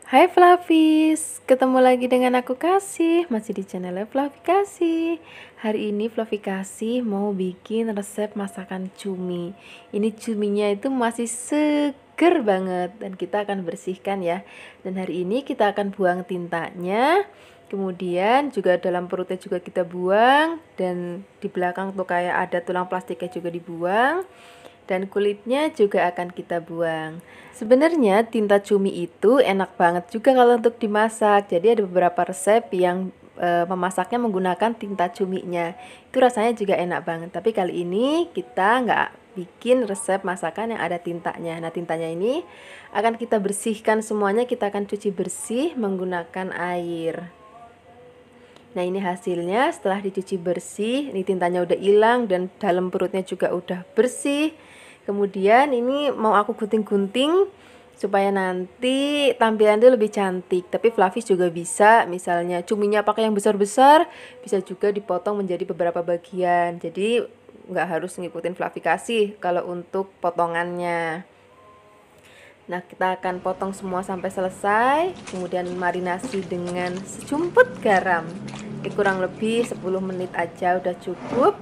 Hai Flavis, ketemu lagi dengan aku Kasih, masih di channel Flavi Kasih. Hari ini Flavi Kasih mau bikin resep masakan cumi. Ini cuminya itu masih seger banget dan kita akan bersihkan ya. Dan hari ini kita akan buang tintanya. Kemudian juga dalam perutnya juga kita buang, dan di belakang tuh kayak ada tulang plastiknya juga dibuang, dan kulitnya juga akan kita buang. Sebenarnya tinta cumi itu enak banget juga kalau untuk dimasak. Jadi ada beberapa resep yang memasaknya menggunakan tinta cuminya. Itu rasanya juga enak banget. Tapi kali ini kita nggak bikin resep masakan yang ada tintanya. Nah, tintanya ini akan kita bersihkan semuanya. Kita akan cuci bersih menggunakan air. Nah, ini hasilnya setelah dicuci bersih. Ini tintanya udah hilang dan dalam perutnya juga udah bersih. Kemudian ini mau aku gunting-gunting supaya nanti tampilannya lebih cantik. Tapi Flavis juga bisa, misalnya cuminya pakai yang besar-besar, bisa juga dipotong menjadi beberapa bagian. Jadi nggak harus ngikutin Flavi Kasih kalau untuk potongannya. Nah, kita akan potong semua sampai selesai, kemudian marinasi dengan sejumput garam. Kurang lebih 10 menit aja udah cukup.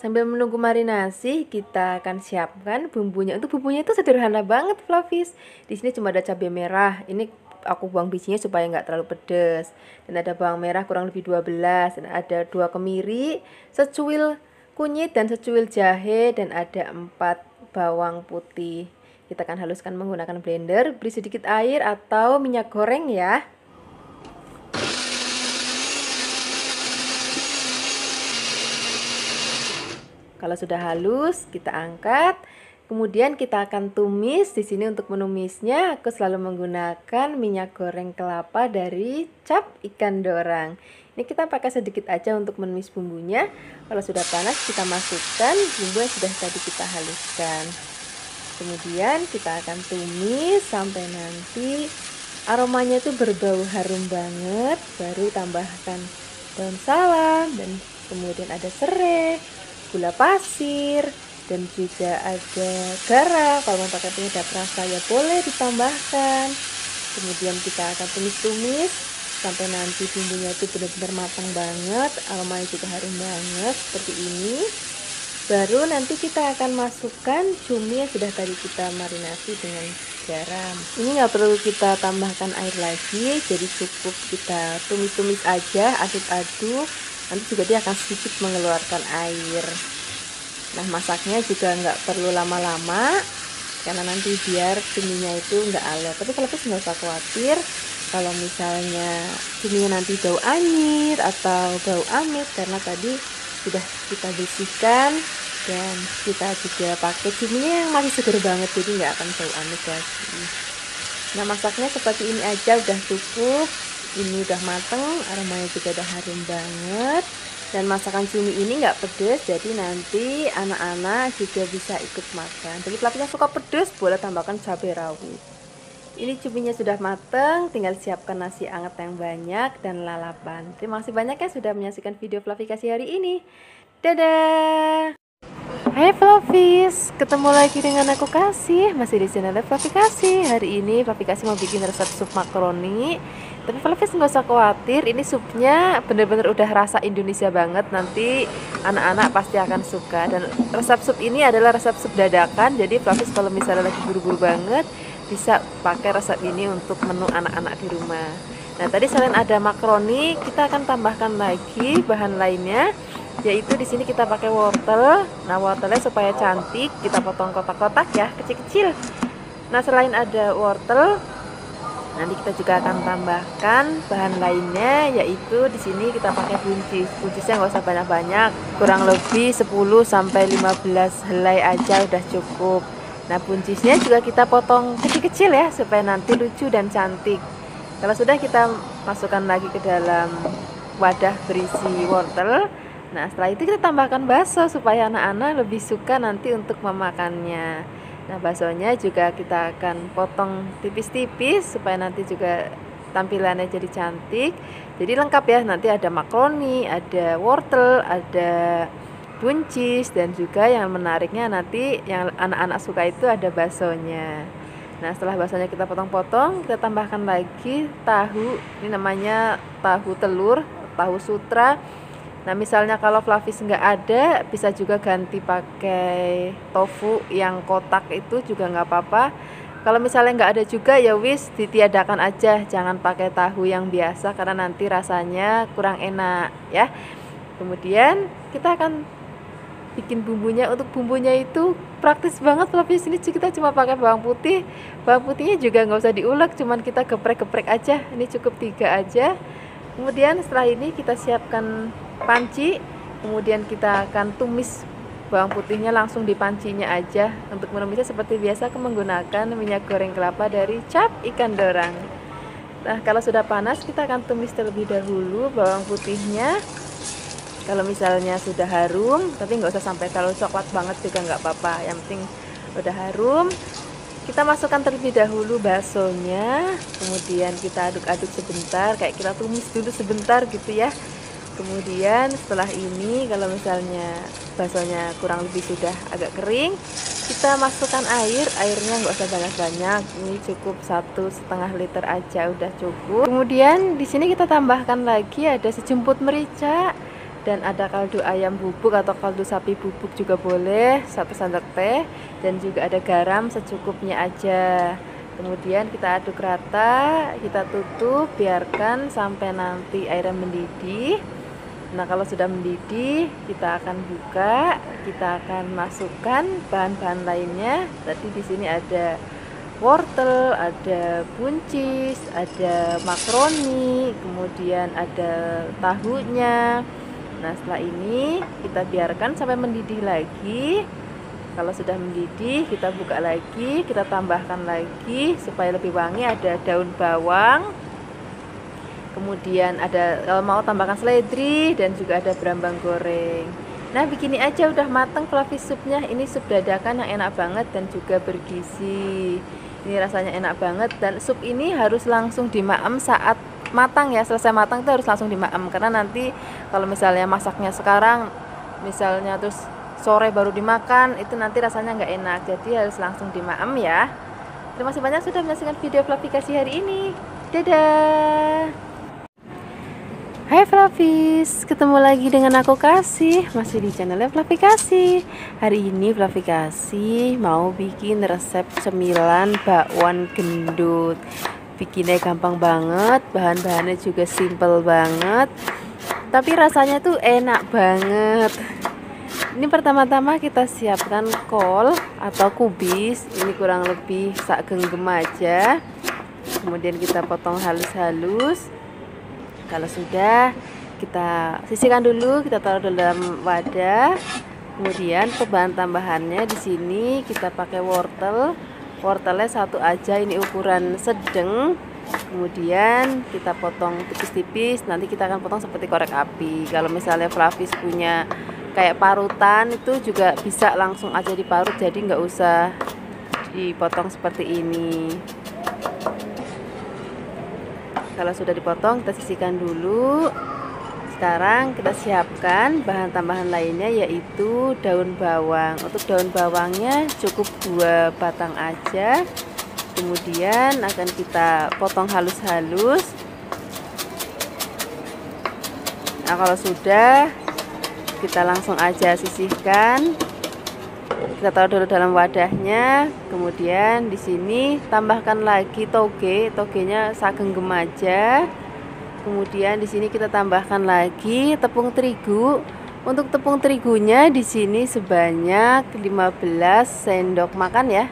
Sambil menunggu marinasi, kita akan siapkan bumbunya. Untuk bumbunya itu sederhana banget, Flavis. Di sini cuma ada cabai merah. Ini aku buang bijinya supaya nggak terlalu pedas. Dan ada bawang merah kurang lebih 12, dan ada 2 kemiri, secuil kunyit dan secuil jahe, dan ada 4 bawang putih. Kita akan haluskan menggunakan blender, beri sedikit air atau minyak goreng ya. Kalau sudah halus, kita angkat. Kemudian kita akan tumis. Di sini untuk menumisnya aku selalu menggunakan minyak goreng kelapa dari Cap Ikan Dorang. Ini kita pakai sedikit aja untuk menumis bumbunya. Kalau sudah panas, kita masukkan bumbu yang sudah tadi kita haluskan. Kemudian kita akan tumis sampai nanti aromanya itu berbau harum banget. Baru tambahkan daun salam, dan kemudian ada serai, gula pasir, dan juga ada garam. Kalau mau pakai penyedap rasa ya boleh ditambahkan. Kemudian kita akan tumis-tumis sampai nanti bumbunya itu benar-benar matang banget, aromanya juga harum banget seperti ini. Baru nanti kita akan masukkan cumi yang sudah tadi kita marinasi dengan garam. Ini nggak perlu kita tambahkan air lagi, jadi cukup kita tumis-tumis aja, aduk-aduk. Nanti juga dia akan sedikit mengeluarkan air. Nah, masaknya juga nggak perlu lama-lama, karena nanti biar cuminya itu nggak alot. Tapi kalau itu nggak usah khawatir kalau misalnya cuminya nanti bau anyir atau bau amis, karena tadi sudah kita bersihkan dan kita juga pakai cuminya yang masih segar banget, jadi nggak akan bau amis lagi. Nah, masaknya seperti ini aja udah cukup. Ini udah mateng, aromanya juga udah harum banget. Dan masakan cumi ini nggak pedas, jadi nanti anak-anak juga bisa ikut makan. Bagi pelapis yang suka pedas, boleh tambahkan cabai rawit. Ini cuminya sudah mateng, tinggal siapkan nasi hangat yang banyak dan lalapan. Terima kasih banyak ya sudah menyaksikan video Flavi Kasih hari ini. Dadah! Hai Flavis, ketemu lagi dengan aku Kasih, masih di channel Flavi Kasih. Hari ini Flavi Kasih mau bikin resep sup makaroni. Tapi Flavis nggak usah khawatir, ini supnya bener-bener udah rasa Indonesia banget. Nanti anak-anak pasti akan suka. Dan resep sup ini adalah resep sup dadakan, jadi Flavis kalau misalnya lagi buru-buru banget bisa pakai resep ini untuk menu anak-anak di rumah. Nah, tadi selain ada makaroni, kita akan tambahkan lagi bahan lainnya, yaitu di sini kita pakai wortel. Nah, wortelnya supaya cantik kita potong kotak-kotak ya, kecil-kecil. Nah, selain ada wortel, nanti kita juga akan tambahkan bahan lainnya, yaitu di sini kita pakai buncis. Buncisnya nggak usah banyak-banyak, kurang lebih 10 sampai 15 helai aja udah cukup. Nah, buncisnya juga kita potong kecil-kecil ya, supaya nanti lucu dan cantik. Kalau sudah, kita masukkan lagi ke dalam wadah berisi wortel. Nah, setelah itu kita tambahkan bakso supaya anak-anak lebih suka nanti untuk memakannya. Nah, baksonya juga kita akan potong tipis-tipis supaya nanti juga tampilannya jadi cantik. Jadi lengkap ya, nanti ada makaroni, ada wortel, ada buncis, dan juga yang menariknya nanti yang anak-anak suka itu ada baksonya. Nah, setelah baksonya kita potong-potong, kita tambahkan lagi tahu. Ini namanya tahu telur, tahu sutra. Nah, misalnya kalau Flavis nggak ada, bisa juga ganti pakai tofu yang kotak, itu juga nggak apa-apa. Kalau misalnya nggak ada juga, ya wis ditiadakan aja, jangan pakai tahu yang biasa karena nanti rasanya kurang enak ya. Kemudian kita akan bikin bumbunya. Untuk bumbunya itu praktis banget Flavis, ini kita cuma pakai bawang putih. Bawang putihnya juga nggak usah diulek, cuman kita geprek-geprek aja. Ini cukup 3 aja. Kemudian setelah ini kita siapkan panci, kemudian kita akan tumis bawang putihnya langsung di pancinya aja. Untuk menumisnya seperti biasa, aku menggunakan minyak goreng kelapa dari Cap Ikan Dorang. Nah, kalau sudah panas, kita akan tumis terlebih dahulu bawang putihnya. Kalau misalnya sudah harum, tapi nggak usah sampai terlalu coklat banget juga nggak apa-apa, yang penting udah harum. Kita masukkan terlebih dahulu baksonya, kemudian kita aduk-aduk sebentar, kayak kita tumis dulu sebentar gitu ya. Kemudian setelah ini, kalau misalnya baksonya kurang lebih sudah agak kering, kita masukkan air. Airnya nggak usah banyak-banyak, ini cukup 1,5 liter aja udah cukup. Kemudian di sini kita tambahkan lagi ada sejumput merica, dan ada kaldu ayam bubuk atau kaldu sapi bubuk juga boleh, 1 sendok teh, dan juga ada garam secukupnya aja. Kemudian kita aduk rata, kita tutup, biarkan sampai nanti airnya mendidih. Nah, kalau sudah mendidih, kita akan buka, kita akan masukkan bahan-bahan lainnya. Tadi di sini ada wortel, ada buncis, ada makaroni, kemudian ada tahunya. Nah, setelah ini kita biarkan sampai mendidih lagi. Kalau sudah mendidih, kita buka lagi, kita tambahkan lagi supaya lebih wangi. Ada daun bawang, kemudian ada, kalau mau tambahkan seledri, dan juga ada berambang goreng. Nah, begini aja udah mateng Flavis supnya. Ini sup dadakan yang enak banget dan juga bergizi. Ini rasanya enak banget, dan sup ini harus langsung dimaem saat matang ya. Selesai matang itu harus langsung dimaem, karena nanti kalau misalnya masaknya sekarang, misalnya terus sore baru dimakan, itu nanti rasanya nggak enak. Jadi harus langsung dimaem ya. Terima kasih banyak sudah menyaksikan video Flavikasi hari ini. Dadah. Hai Flavis, ketemu lagi dengan aku Kasih, masih di channelnya Flavikasi. Hari ini Flavikasi mau bikin resep cemilan bakwan gendut. Bikinnya gampang banget, bahan-bahannya juga simple banget, tapi rasanya tuh enak banget. Ini pertama-tama kita siapkan kol atau kubis, ini kurang lebih sak genggam aja. Kemudian kita potong halus-halus. Kalau sudah, kita sisihkan dulu, kita taruh dalam wadah. Kemudian bahan tambahannya di sini kita pakai wortel. Wortelnya 1 aja, ini ukuran sedang. Kemudian kita potong tipis-tipis. Nanti kita akan potong seperti korek api. Kalau misalnya Flavis punya kayak parutan, itu juga bisa langsung aja diparut, jadi nggak usah dipotong seperti ini. Kalau sudah dipotong, kita sisihkan dulu. Sekarang kita siapkan bahan tambahan lainnya, yaitu daun bawang. Untuk daun bawangnya cukup 2 batang aja. Kemudian akan kita potong halus-halus. Nah, kalau sudah, kita langsung aja sisihkan. Kita taruh dulu dalam wadahnya. Kemudian di sini tambahkan lagi toge, togenya sak genggam aja. Kemudian di sini kita tambahkan lagi tepung terigu. Untuk tepung terigunya di sini sebanyak 15 sendok makan ya.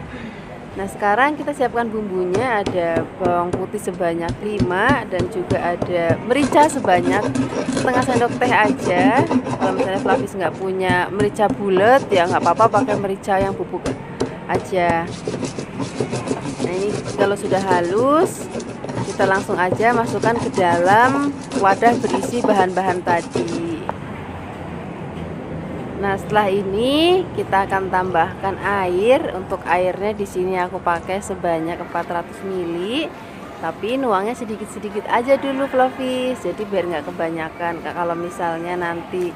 Nah, sekarang kita siapkan bumbunya. Ada bawang putih sebanyak 5, dan juga ada merica sebanyak setengah sendok teh aja. Kalau misalnya Flavis nggak punya merica bulat, ya nggak apa-apa, pakai merica yang bubuk aja. Nah, ini kalau sudah halus, kita langsung aja masukkan ke dalam wadah berisi bahan-bahan tadi. Nah, setelah ini kita akan tambahkan air. Untuk airnya di sini aku pakai sebanyak 400 ml. Tapi nuangnya sedikit-sedikit aja dulu Flavis, jadi biar nggak kebanyakan. Kalau misalnya nanti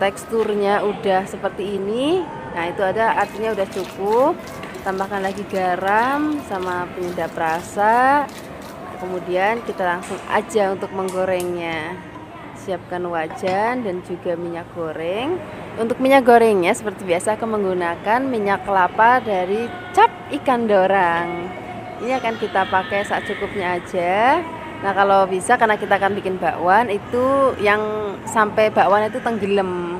teksturnya udah seperti ini, nah itu ada artinya udah cukup. Tambahkan lagi garam sama penyedap rasa. Kemudian kita langsung aja untuk menggorengnya. Siapkan wajan dan juga minyak goreng. Untuk minyak gorengnya seperti biasa aku menggunakan minyak kelapa dari Cap Ikan Dorang. Ini akan kita pakai secukupnya aja. Nah kalau bisa, karena kita akan bikin bakwan, itu yang sampai bakwan itu tenggelam.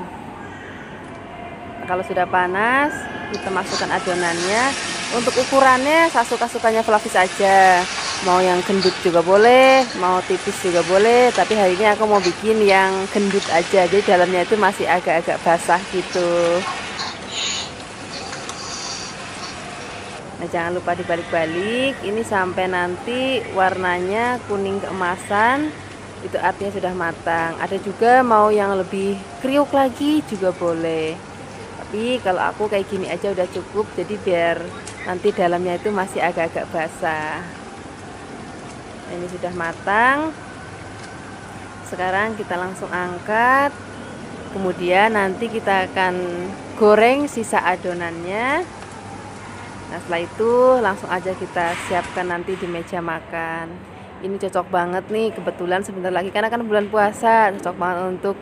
Nah, kalau sudah panas, kita masukkan adonannya. Untuk ukurannya suka-sukanya Fluffy saja. Mau yang gendut juga boleh, mau tipis juga boleh, tapi hari ini aku mau bikin yang gendut aja, jadi dalamnya itu masih agak-agak basah gitu. Nah jangan lupa dibalik-balik, ini sampai nanti warnanya kuning keemasan, itu artinya sudah matang. Ada juga mau yang lebih kriuk lagi juga boleh, tapi kalau aku kayak gini aja udah cukup, jadi biar nanti dalamnya itu masih agak-agak basah. Ini sudah matang. Sekarang kita langsung angkat. Kemudian nanti kita akan goreng sisa adonannya. Nah setelah itu langsung aja kita siapkan nanti di meja makan. Ini cocok banget nih, kebetulan sebentar lagi karena kan bulan puasa, cocok banget untuk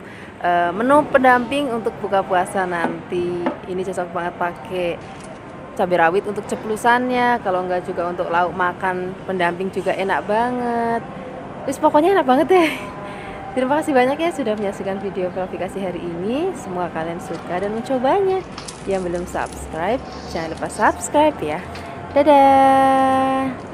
menu pendamping untuk buka puasa nanti. Ini cocok banget pakai cabai rawit untuk ceplusannya, kalau enggak juga untuk lauk makan pendamping juga enak banget. Terus pokoknya enak banget deh. Terima kasih banyak ya sudah menyaksikan video verifikasi hari ini. Semoga kalian suka dan mencobanya. Yang belum subscribe, jangan lupa subscribe ya. Dadah.